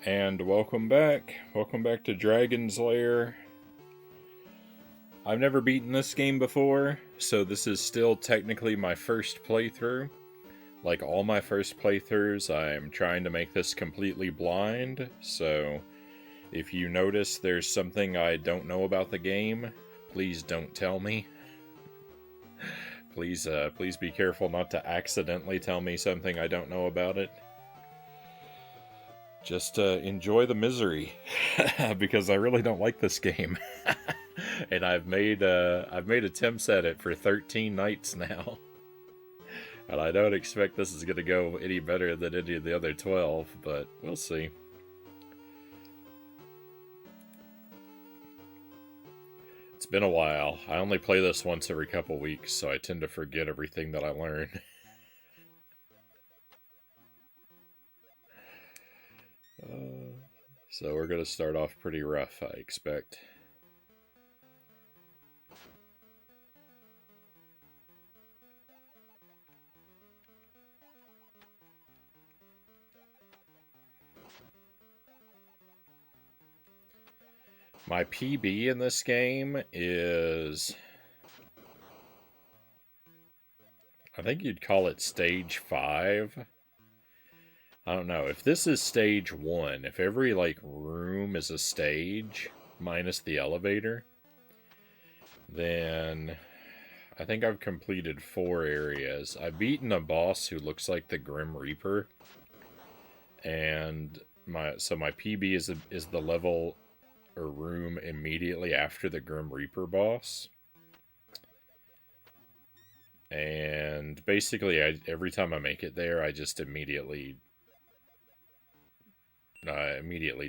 And welcome back. Welcome back to Dragon's Lair. I've never beaten this game before, so this is still technically my first playthrough. Like all my first playthroughs, I'm trying to make this completely blind, so if you notice there's something I don't know about the game, please don't tell me. Please be careful not to accidentally tell me something I don't know about it. Just enjoy the misery, because I really don't like this game, and I've made attempts at it for 13 nights now, and I don't expect this is going to go any better than any of the other 12, but we'll see. It's been a while. I only play this once every couple weeks, so I tend to forget everything that I learn. So we're going to start off pretty rough, I expect. My PB in this game is... I think you'd call it stage 5. I don't know. If this is stage 1, if every, room is a stage, minus the elevator, then I think I've completed 4 areas. I've beaten a boss who looks like the Grim Reaper, and my PB is the level or room immediately after the Grim Reaper boss. And basically, every time I make it there, I just immediately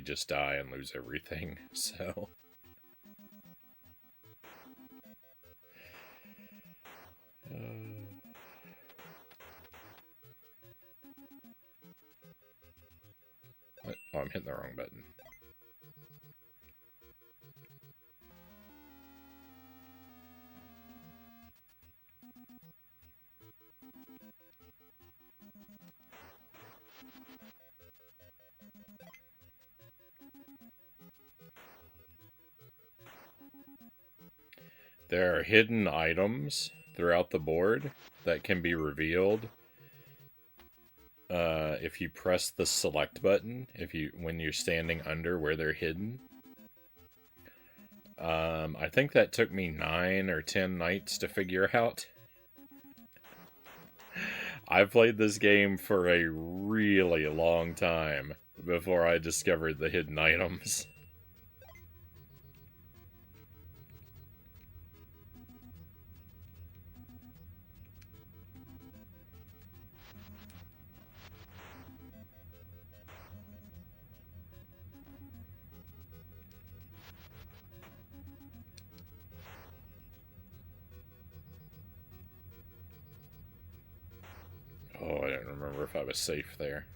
just die and lose everything, so... Oh, I'm hitting the wrong button. There are hidden items throughout the board that can be revealed if you press the select button. When you're standing under where they're hidden. I think that took me 9 or 10 nights to figure out. I played this game for a really long time before I discovered the hidden items. Oh, I don't remember if I was safe there.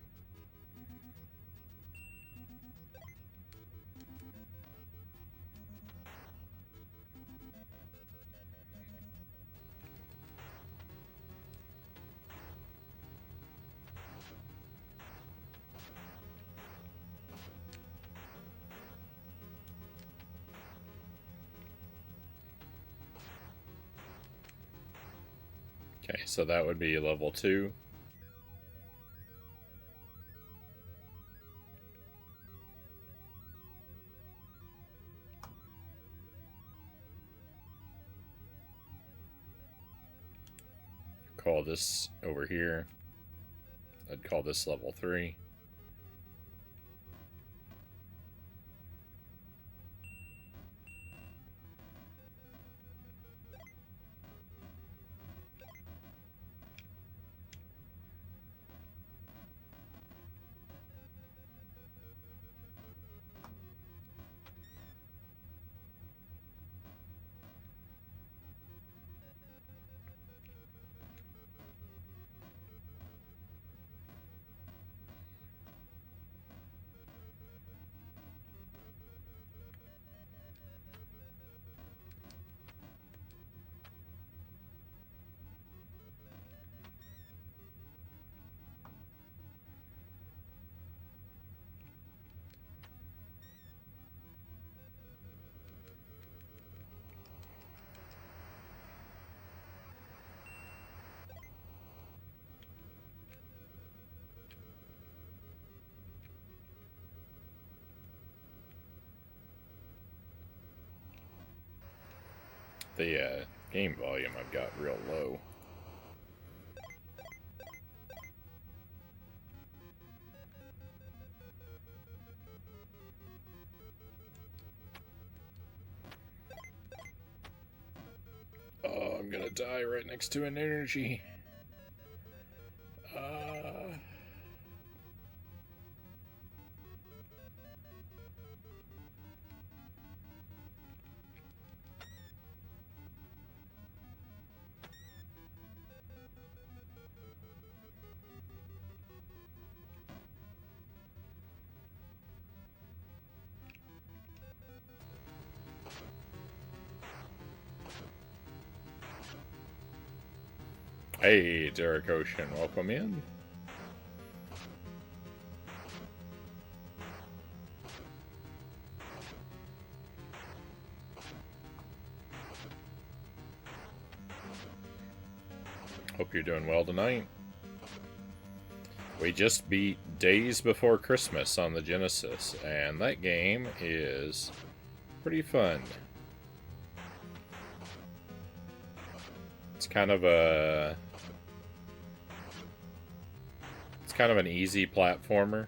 Okay, so that would be level 2. Call this over here. I'd call this level 3. the game volume I've got real low. Oh, I'm gonna die right next to an energy. Hey, Derek Ocean, welcome in. Hope you're doing well tonight. We just beat Days Before Christmas on the Genesis, and that game is pretty fun. It's kind of an easy platformer.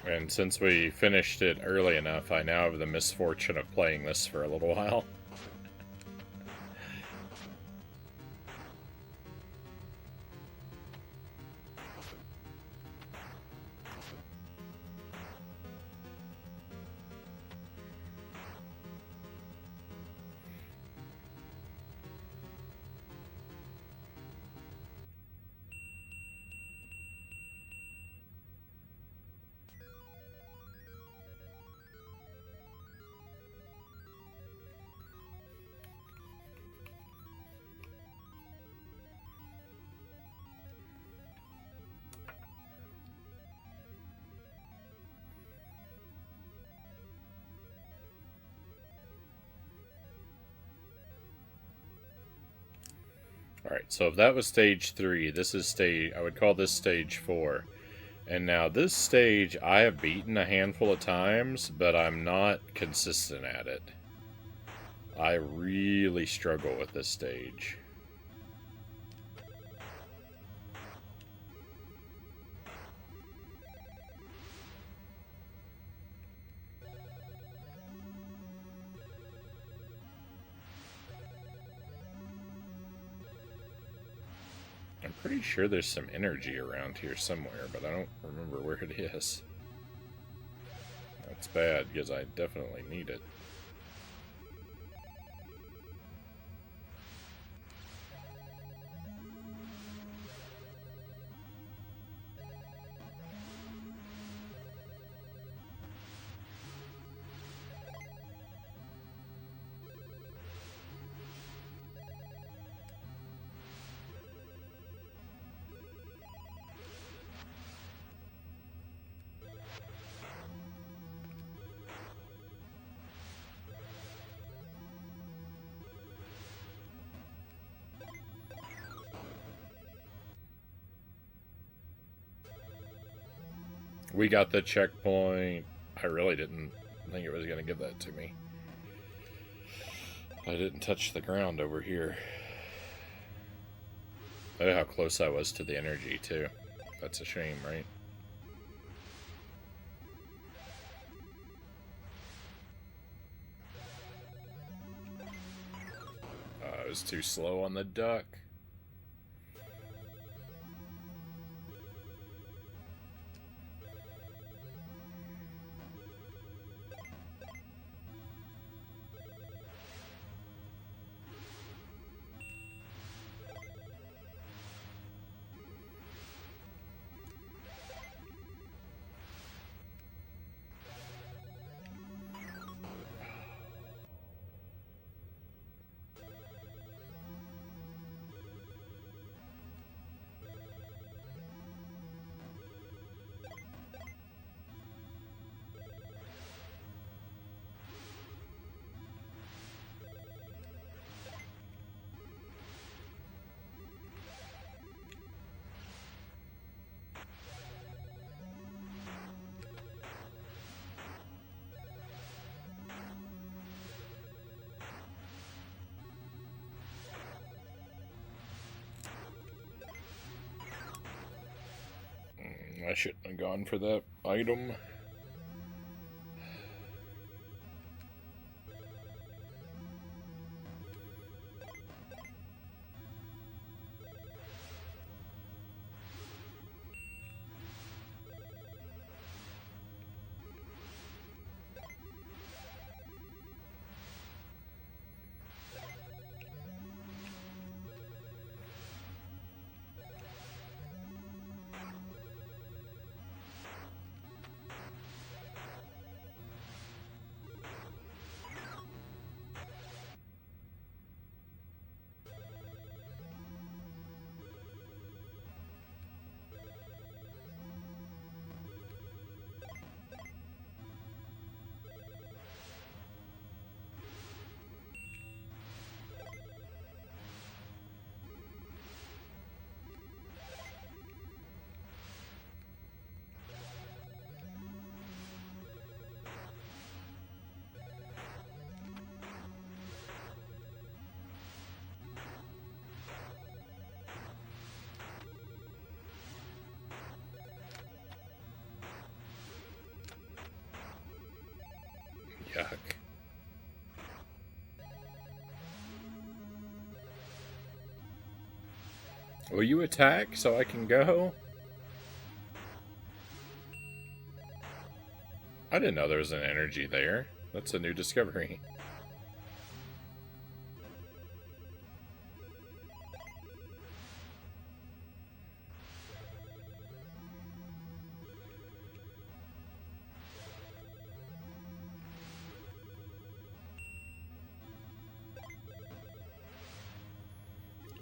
And since we finished it early enough, I now have the misfortune of playing this for a little while. Alright, so if that was stage 3, this is I would call this stage 4. And now this stage I have beaten a handful of times, but I'm not consistent at it. I really struggle with this stage. I'm pretty sure there's some energy around here somewhere, but I don't remember where it is. That's bad, because I definitely need it. We got the checkpoint. I really didn't think it was going to give that to me. I didn't touch the ground over here. Look at how close I was to the energy, too. That's a shame, right? I was too slow on the duck. shouldn't have gone for that item. Yuck. Will you attack so I can go? I didn't know there was an energy there. That's a new discovery.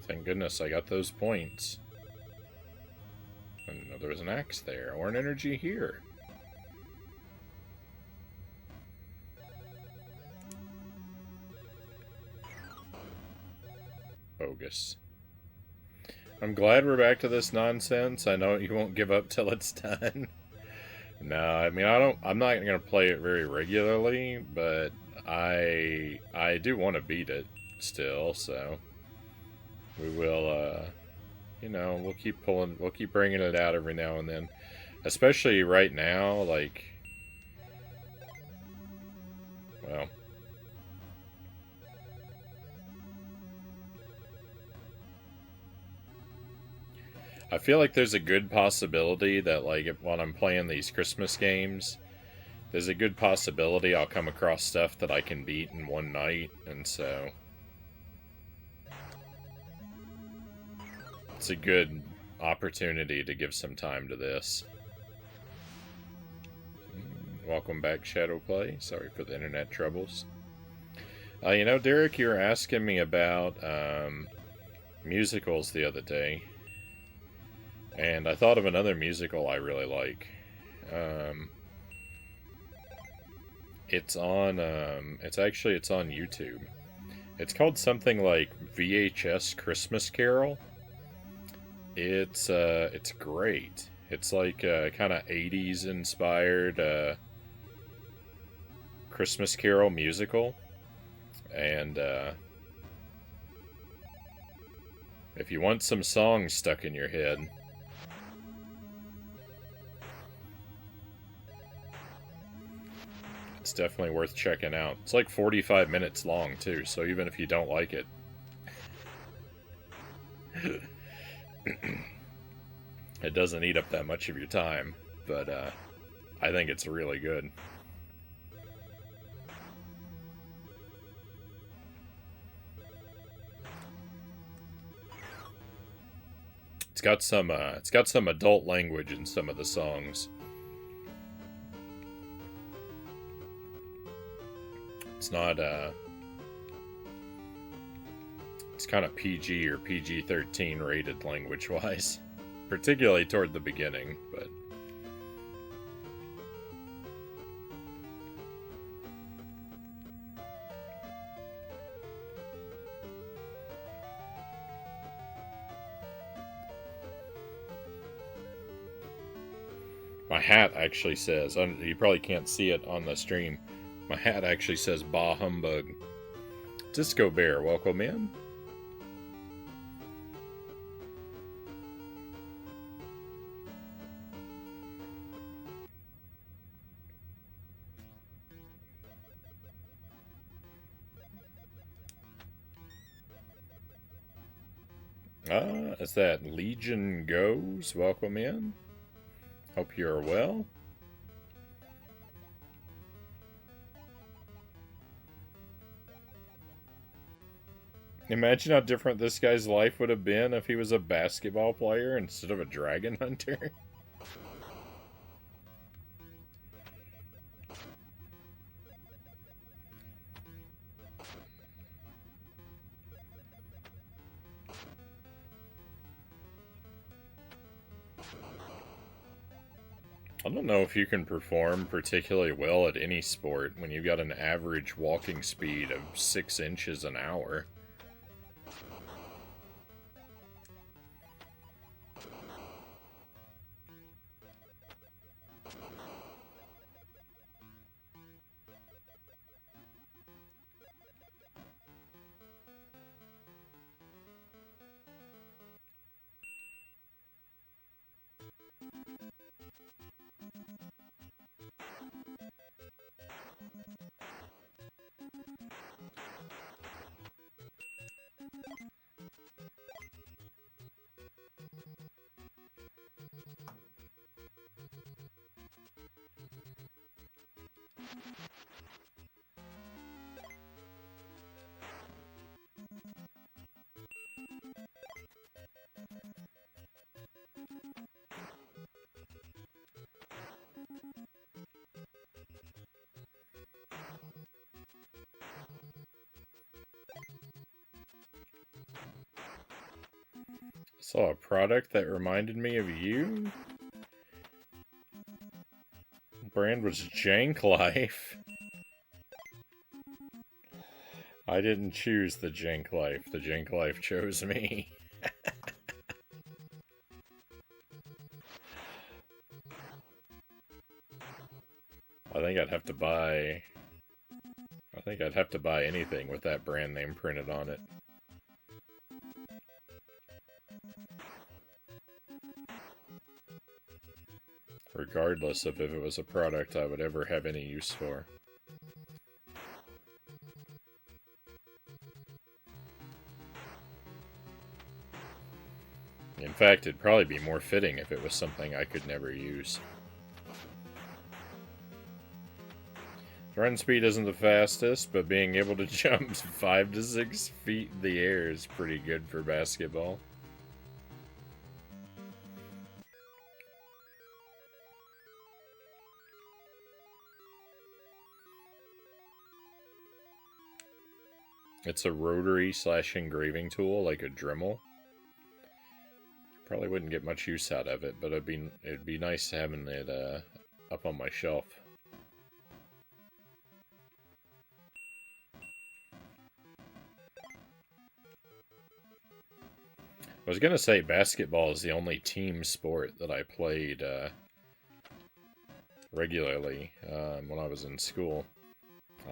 Thank goodness I got those points. I didn't know there was an axe there, or an energy here. Bogus. I'm glad we're back to this nonsense. I know you won't give up till it's done. No, I mean, I'm not going to play it very regularly, but I do want to beat it still, so we will, you know, we'll keep bringing it out every now and then. Especially right now, like, well, I feel like there's a good possibility that, like, while I'm playing these Christmas games, there's a good possibility I'll come across stuff that I can beat in one night, and so it's a good opportunity to give some time to this. Welcome back, Shadowplay. Sorry for the internet troubles. You know, Derek, you were asking me about musicals the other day, and I thought of another musical I really like. It's on YouTube. It's called something like VHS Christmas Carol. It's great. It's like kind of 80s inspired Christmas Carol musical. And if you want some songs stuck in your head, it's definitely worth checking out. It's like 45 minutes long, too, so even if you don't like it, it doesn't eat up that much of your time, but I think it's really good. It's got some adult language in some of the songs. It's not it's kind of PG or PG-13 rated language-wise, particularly toward the beginning, but my hat actually says, you probably can't see it on the stream, my hat actually says Bah Humbug. Disco Bear, welcome in. Is that Legion Goes? Welcome in. Hope you're well. Imagine how different this guy's life would have been if he was a basketball player instead of a dragon hunter. I don't know if you can perform particularly well at any sport when you've got an average walking speed of 6 inches an hour. Saw a product that reminded me of you. Brand was Jank Life. I didn't choose the Jank Life. The Jank Life chose me. I think I'd have to buy anything with that brand name printed on it. Regardless of if it was a product I would ever have any use for. In fact, it'd probably be more fitting if it was something I could never use. Run speed isn't the fastest, but being able to jump 5 to 6 feet in the air is pretty good for basketball. It's a rotary / engraving tool, like a Dremel. Probably wouldn't get much use out of it, but it'd be nice having it up on my shelf. I was gonna say basketball is the only team sport that I played regularly when I was in school.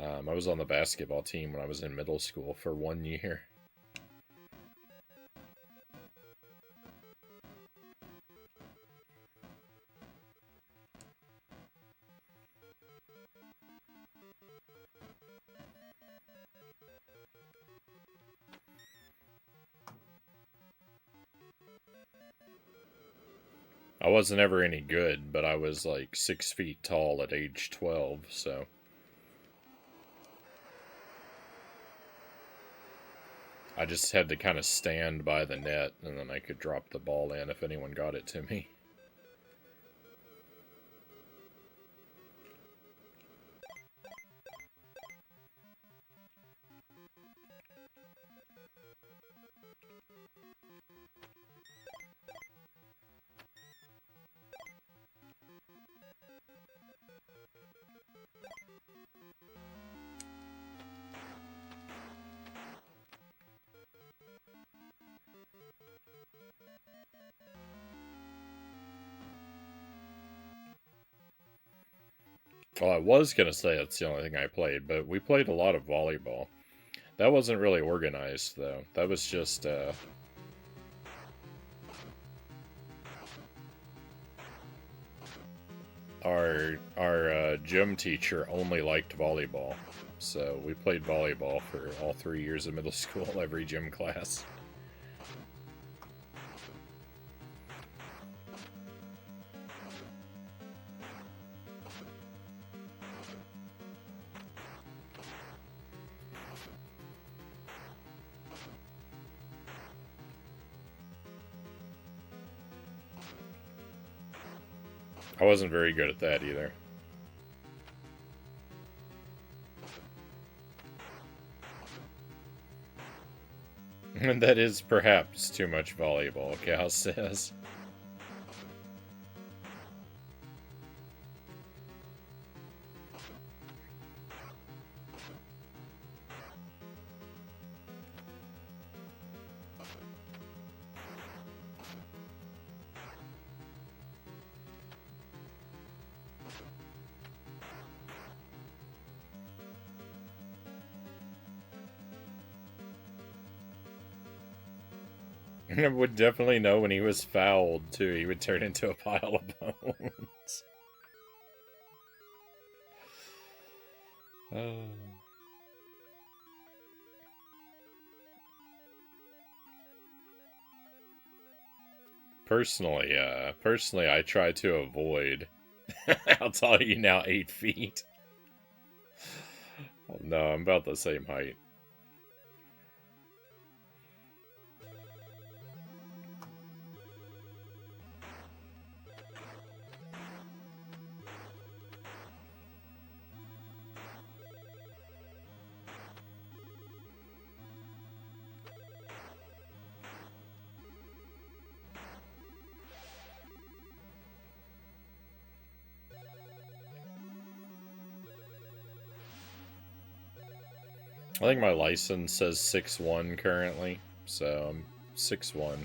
I was on the basketball team when I was in middle school for 1 year. I wasn't ever any good, but I was like 6 feet tall at age 12, so... I just had to kind of stand by the net, and then I could drop the ball in if anyone got it to me. Well, I was going to say that's the only thing I played, but we played a lot of volleyball. That wasn't really organized, though. That was just, our gym teacher only liked volleyball. So we played volleyball for all 3 years of middle school, every gym class. I wasn't very good at that either. And that is perhaps too much volleyball, Cal says. Would definitely know when he was fouled, too. He would turn into a pile of bones. Oh. Personally, I try to avoid. I'll tell you now, 8 feet. Oh, no, I'm about the same height. I think my license says 6'1" currently, so I'm 6'1".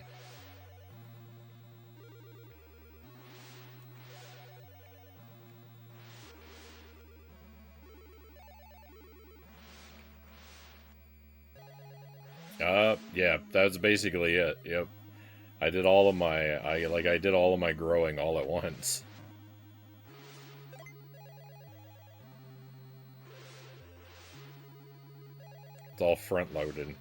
Yeah, that's basically it. Yep. I did all of my I did all of my growing all at once. It's all front loaded.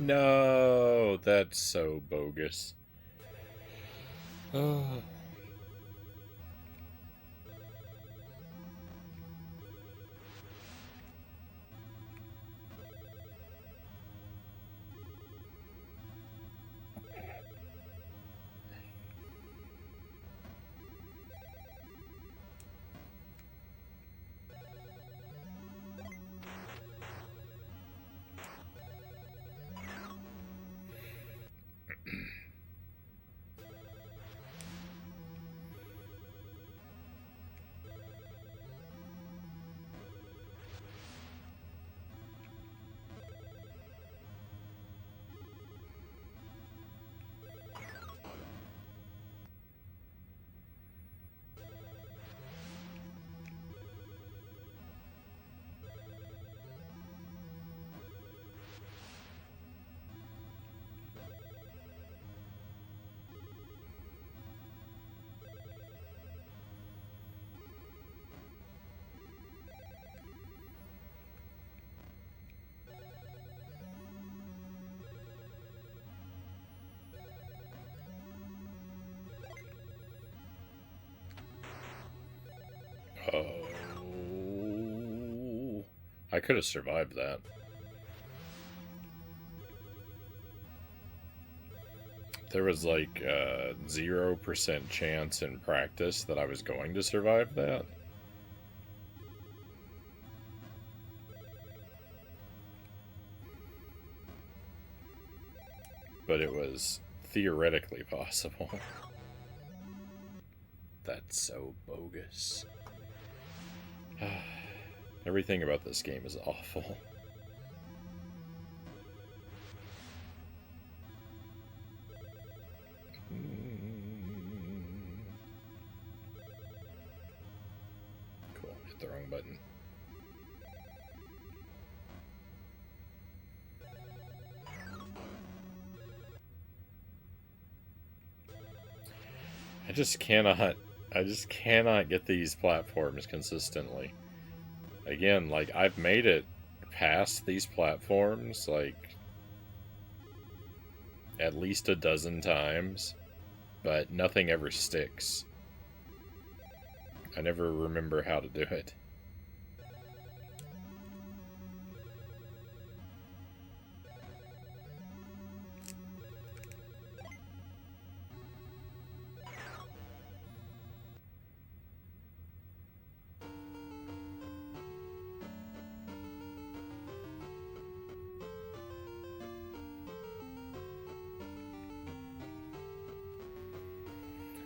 No, that's so bogus. Oh. I could have survived that. There was like a 0% chance in practice that I was going to survive that. But it was theoretically possible. That's so bogus. Everything about this game is awful. Cool, hit the wrong button. I just cannot get these platforms consistently. Again, like, I've made it past these platforms, like, at least a dozen times, but nothing ever sticks. I never remember how to do it.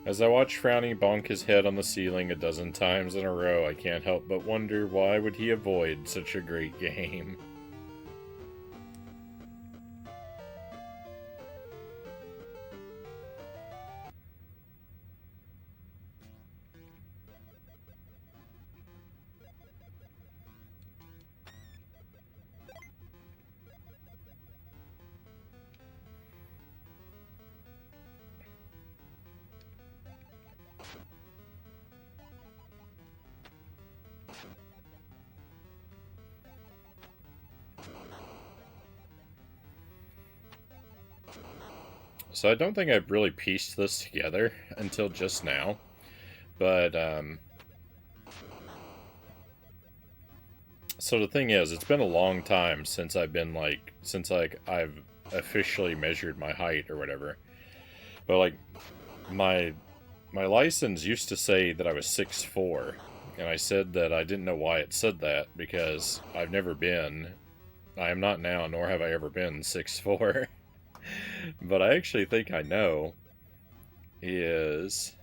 As I watch Frownie bonk his head on the ceiling a dozen times in a row, I can't help but wonder why would he avoid such a great game. So I don't think I've really pieced this together until just now, but so the thing is, it's been a long time since I've officially measured my height or whatever. But like my license used to say that I was 6'4", and I said that I didn't know why it said that because I am not now, nor have I ever been 6'4". But I actually think I know is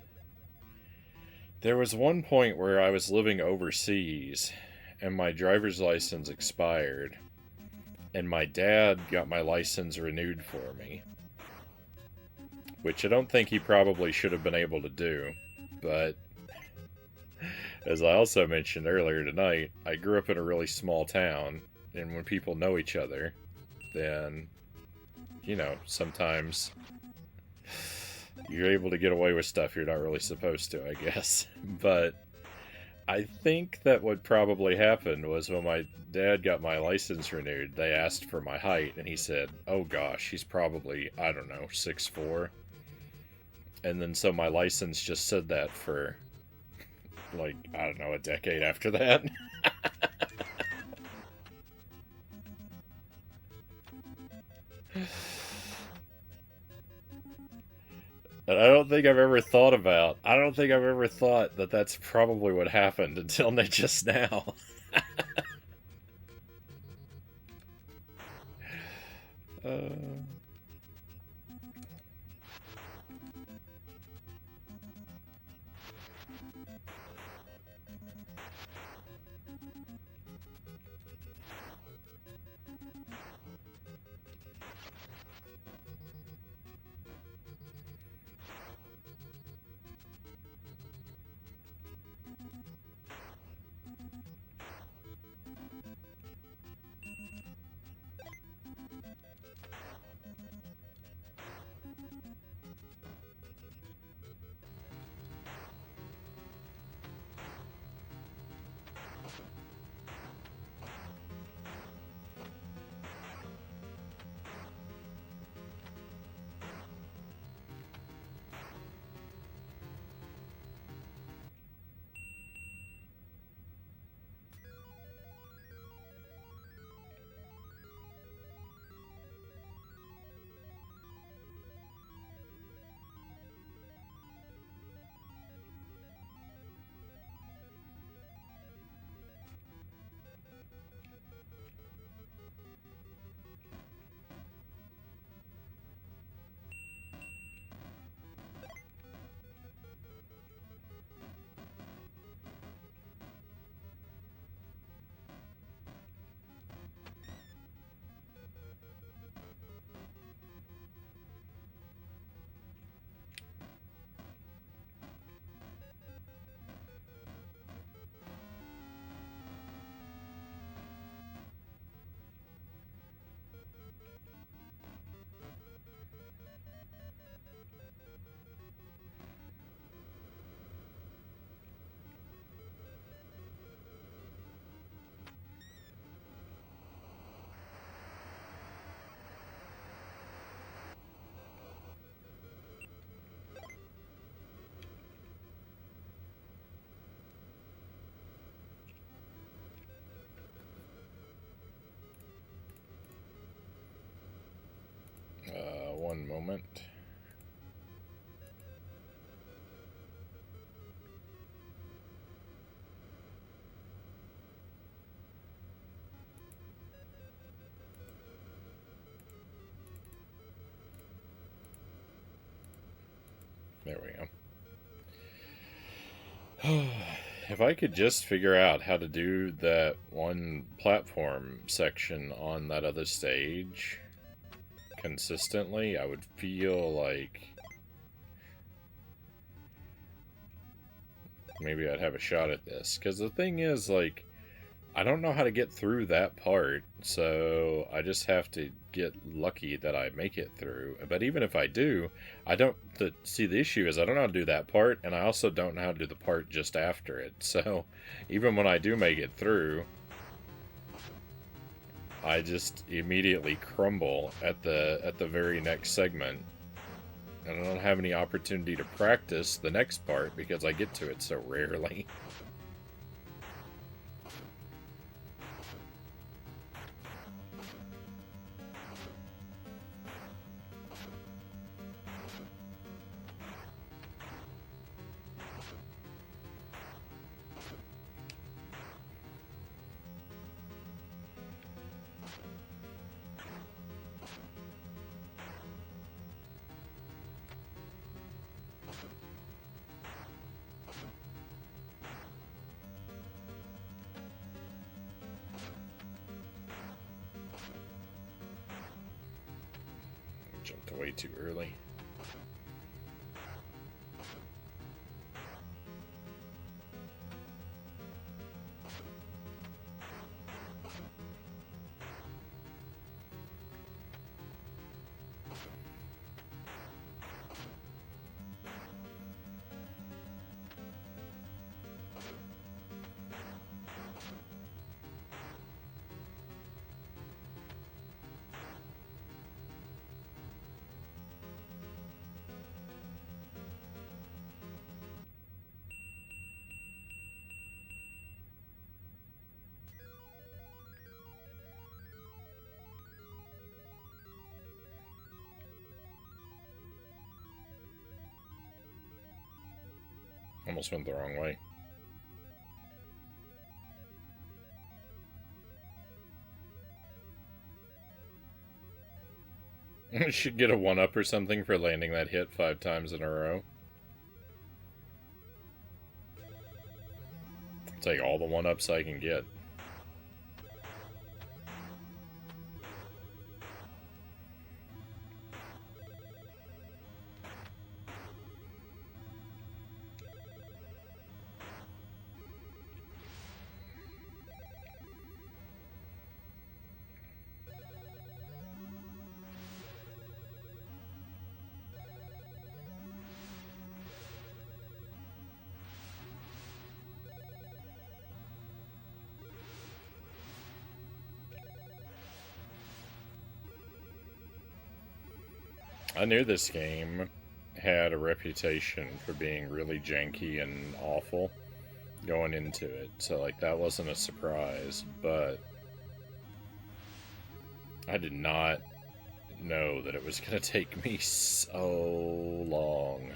there was one point where I was living overseas and my driver's license expired and my dad got my license renewed for me, which I don't think he probably should have been able to do, but as I also mentioned earlier tonight, I grew up in a really small town, and when people know each other, then you know, sometimes you're able to get away with stuff you're not really supposed to, I guess. But I think that what probably happened was when my dad got my license renewed, they asked for my height, and he said, oh gosh, he's probably, I don't know, 6'4". And then so my license just said that for, like, I don't know, a decade after that. And I don't think I've ever thought that that's probably what happened until just now. uh... one moment. There we go. If I could just figure out how to do that one platform section on that other stage consistently, I would feel like maybe I'd have a shot at this. Because the thing is, like, I don't know how to get through that part, so I just have to get lucky that I make it through. But even if I do, I don't... See, the issue is I don't know how to do that part, and I also don't know how to do the part just after it. So, even when I do make it through, I just immediately crumble at the very next segment. And I don't have any opportunity to practice the next part because I get to it so rarely. Jumped way too early. Almost went the wrong way. I should get a 1-up or something for landing that hit 5 times in a row. Take all the 1-ups I can get. I knew this game had a reputation for being really janky and awful going into it, so like that wasn't a surprise, but I did not know that it was going to take me so long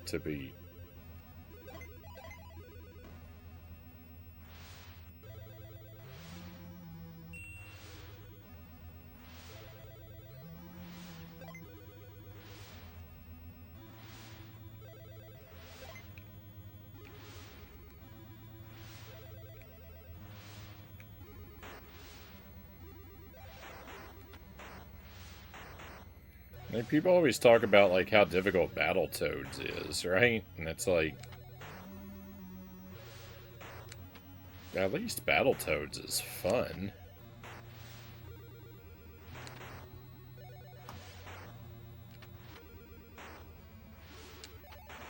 to beat. Like, people always talk about like how difficult Battletoads is, right? And it's like, at least Battletoads is fun.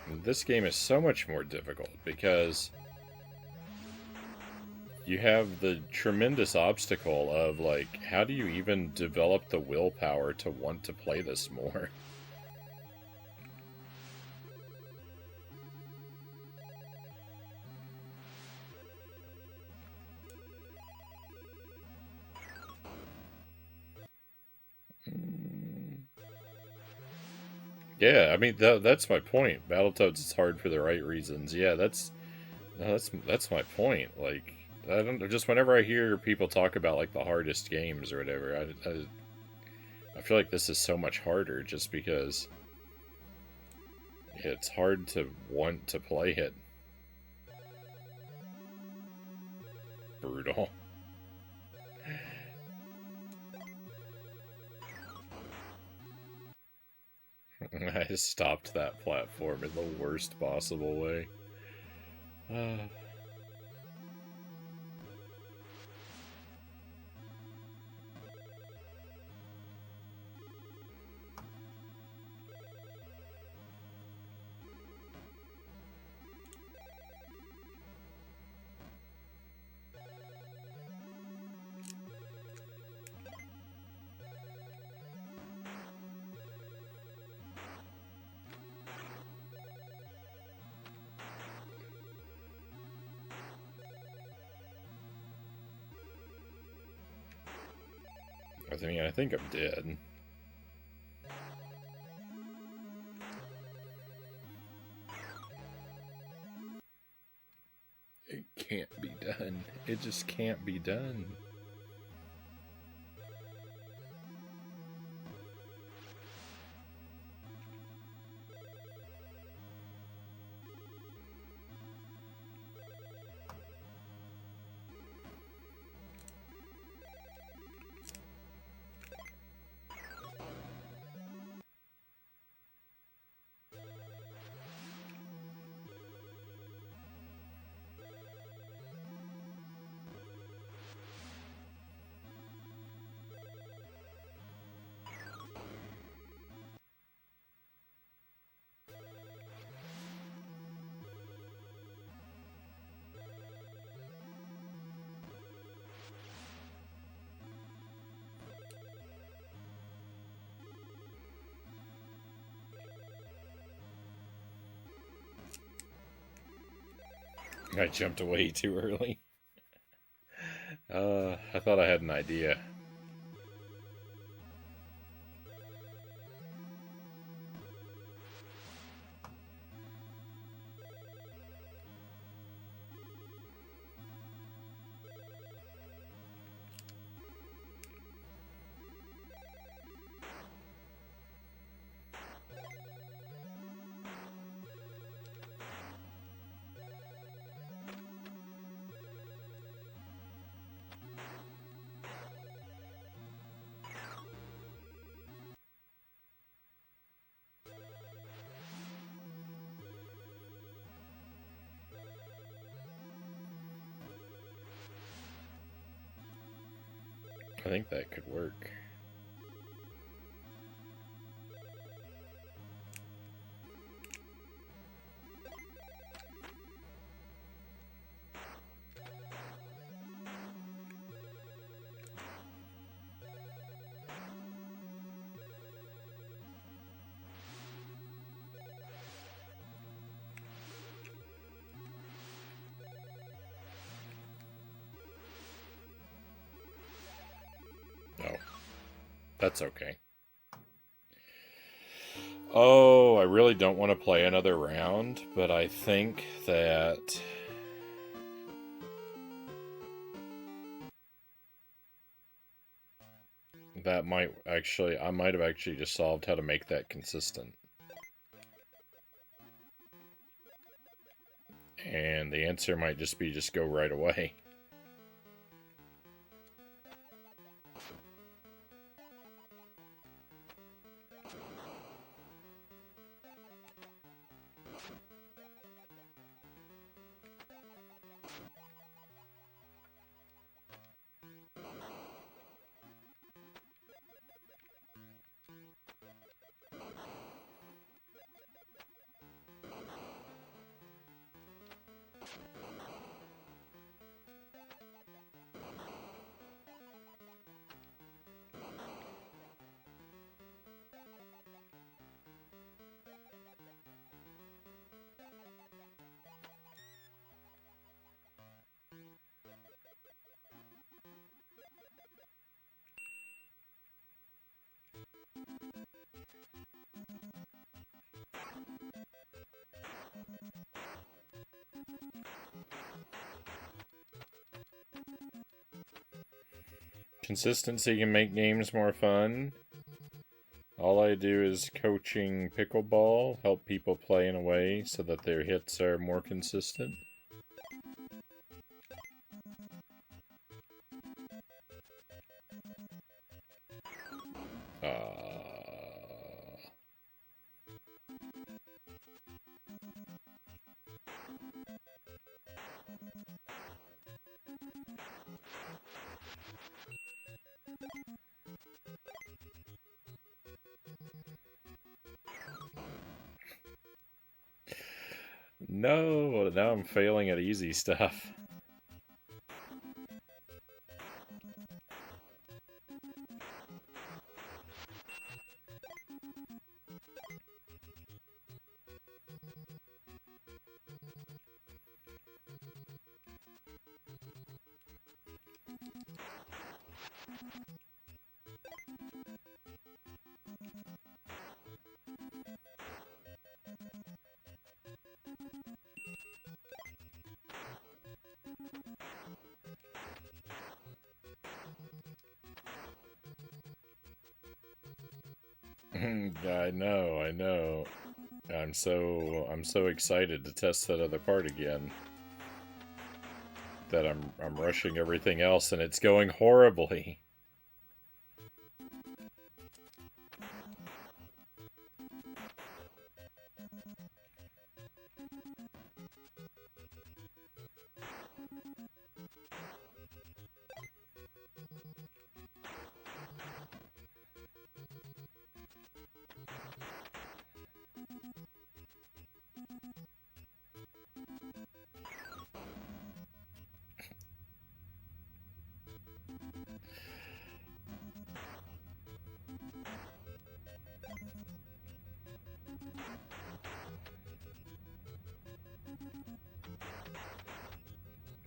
And this game is so much more difficult because you have the tremendous obstacle of, like, how do you even develop the willpower to want to play this more? Yeah, I mean that's my point. Battletoads is hard for the right reasons. Yeah, that's my point. Like I don't just whenever I hear people talk about like the hardest games or whatever, I feel like this is so much harder just because it's hard to want to play it. Brutal. I stopped that platform in the worst possible way. I think I'm dead. It can't be done. It just can't be done. I jumped away too early. I thought I had an idea. I think that could work. Oh, that's okay. Oh, I really don't want to play another round, but I think that might actually, I might have actually just solved how to make that consistent. And the answer might just be just go right away. Consistency can make games more fun. All I do is coaching pickleball, help people play in a way so that their hits are more consistent. No, now I'm failing at easy stuff. I know. I'm so excited to test that other part again. That I'm rushing everything else and it's going horribly.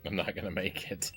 I'm not gonna make it.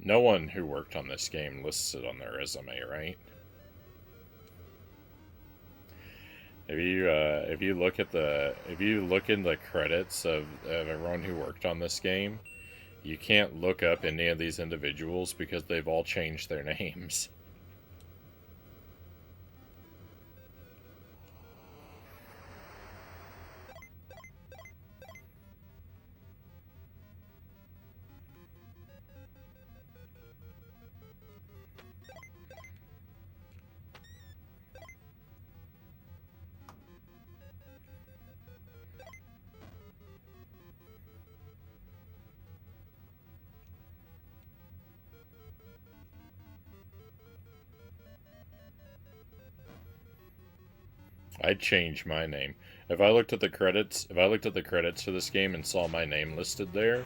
No one who worked on this game lists it on their resume, right? If you look in the credits of everyone who worked on this game, you can't look up any of these individuals because they've all changed their names. I'd change my name. If I looked at the credits for this game and saw my name listed there,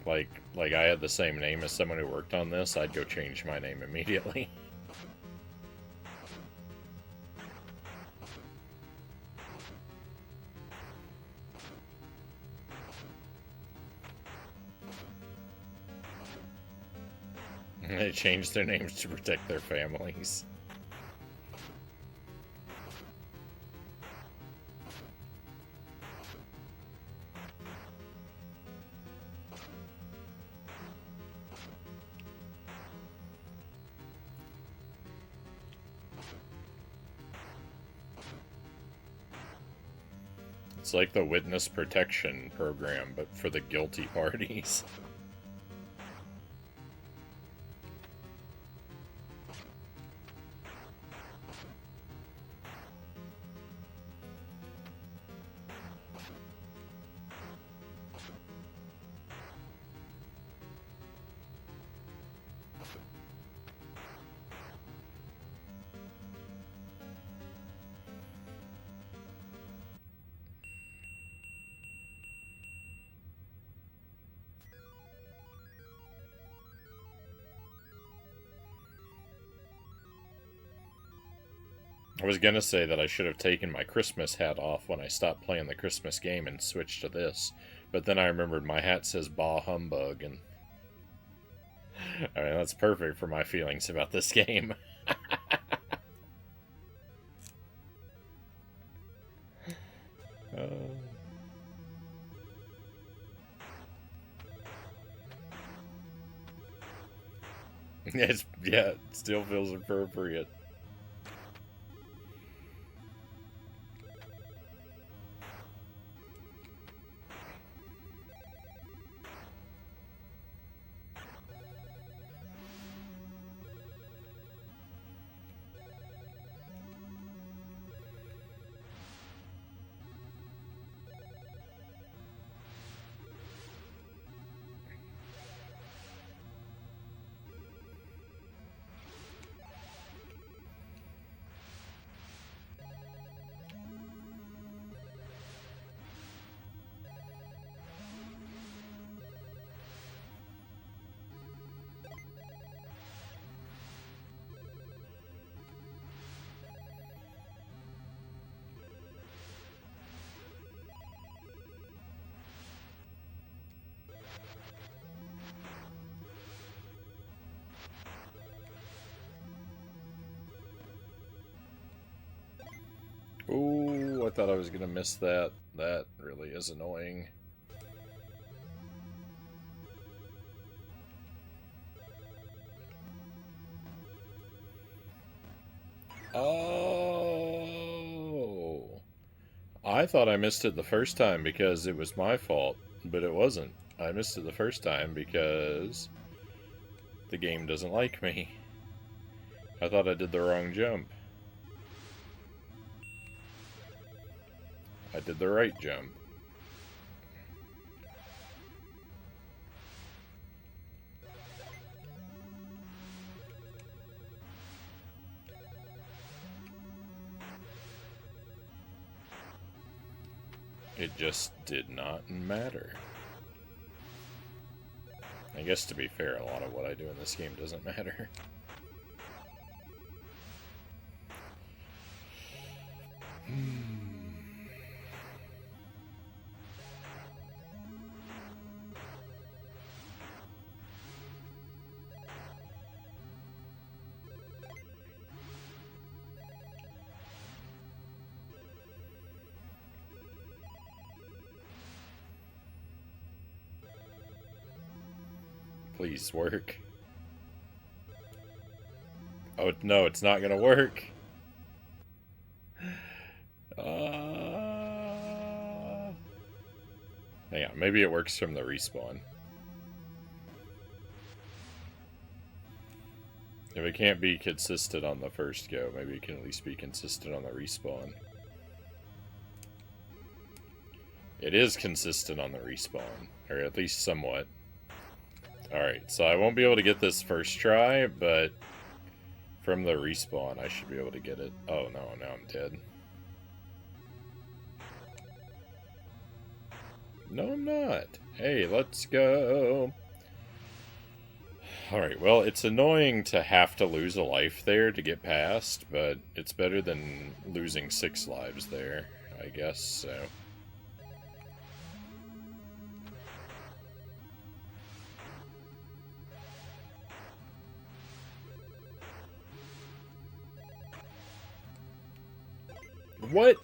like I had the same name as someone who worked on this, I'd go change my name immediately. They changed their names to protect their families. It's like the witness protection program, but for the guilty parties. I was gonna say that I should have taken my Christmas hat off when I stopped playing the Christmas game and switched to this, but then I remembered my hat says Bah Humbug, and I mean, that's perfect for my feelings about this game. Yeah, it still feels appropriate. Ooh, I thought I was gonna miss that. That really is annoying. Oh, I thought I missed it the first time because it was my fault, but it wasn't. I missed it the first time because the game doesn't like me. I thought I did the wrong jump. I did the right jump. It just did not matter. I guess to be fair, a lot of what I do in this game doesn't matter. Please work. Oh, no, it's not gonna work. Hang on, maybe it works from the respawn. If it can't be consistent on the first go, maybe it can at least be consistent on the respawn. It is consistent on the respawn, or at least somewhat. Alright, so I won't be able to get this first try, but from the respawn I should be able to get it. Oh no, now I'm dead. No, I'm not. Hey, let's go. Alright, well, it's annoying to have to lose a life there to get past, but it's better than losing 6 lives there, I guess, so... What?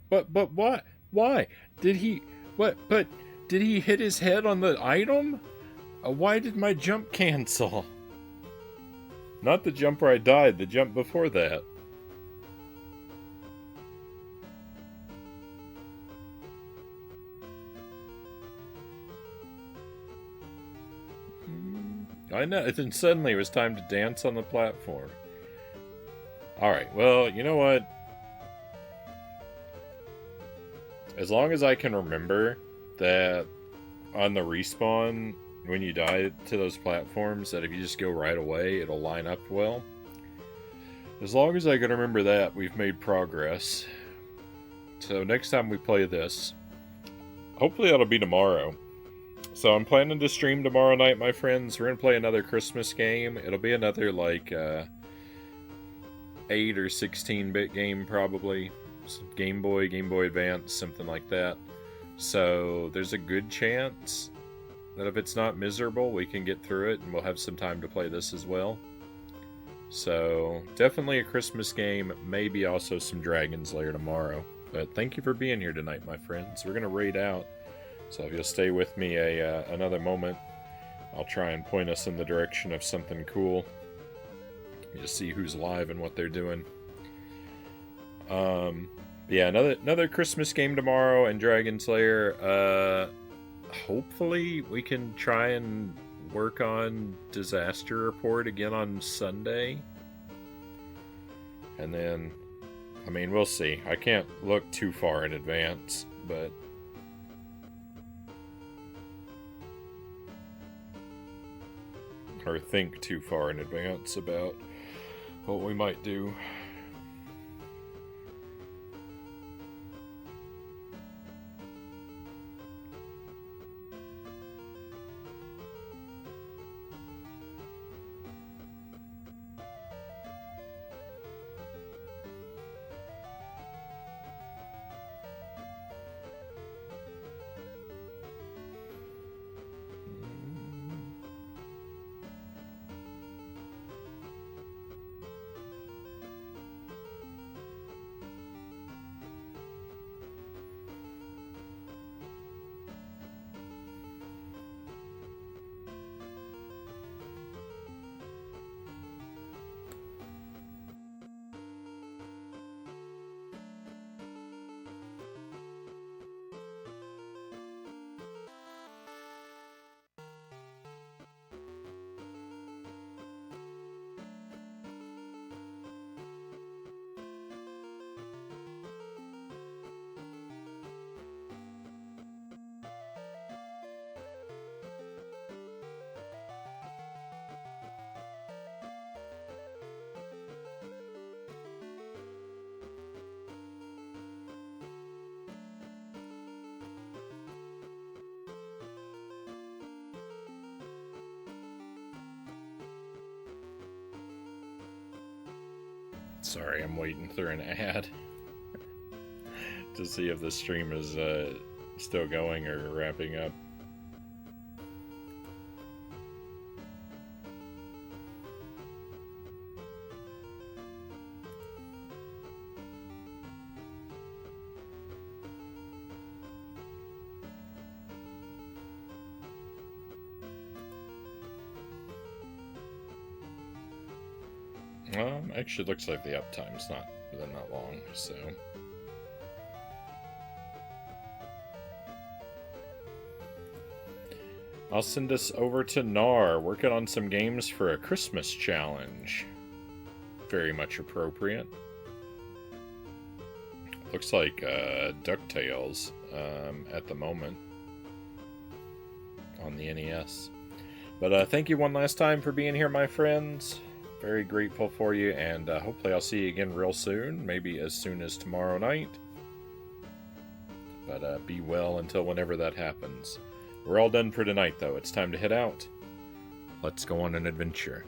But what? Why? Did he... What? But did he hit his head on the item? Why did my jump cancel? Not the jump where I died, the jump before that. I know, and then suddenly it was time to dance on the platform. Alright, well, you know what? As long as I can remember that on the respawn, when you die to those platforms, that if you just go right away, it'll line up well. As long as I can remember that, we've made progress. So next time we play this, hopefully that'll be tomorrow. So I'm planning to stream tomorrow night, my friends. We're going to play another Christmas game. It'll be another, like, 8 or 16-bit game, probably. Game Boy Advance, something like that. So there's a good chance that if it's not miserable, we can get through it, and we'll have some time to play this as well. So definitely a Christmas game, maybe also some Dragon's Lair tomorrow. But thank you for being here tonight, my friends. We're going to raid out. So if you'll stay with me another moment, I'll try and point us in the direction of something cool. You just see who's live and what they're doing. Yeah, another Christmas game tomorrow and Dragon's Lair. Hopefully we can try and work on Disaster Report again on Sunday. And then, I mean, we'll see. I can't look too far in advance, but... or think too far in advance about what we might do. Sorry, I'm waiting through an ad to see if the stream is still going or wrapping up. Actually, it looks like the uptime's not that long, so... I'll send us over to Nar, working on some games for a Christmas challenge. Very much appropriate. Looks like DuckTales at the moment on the NES. But thank you one last time for being here, my friends. Very grateful for you, and hopefully I'll see you again real soon, maybe as soon as tomorrow night. But be well until whenever that happens. We're all done for tonight, though. It's time to head out. Let's go on an adventure.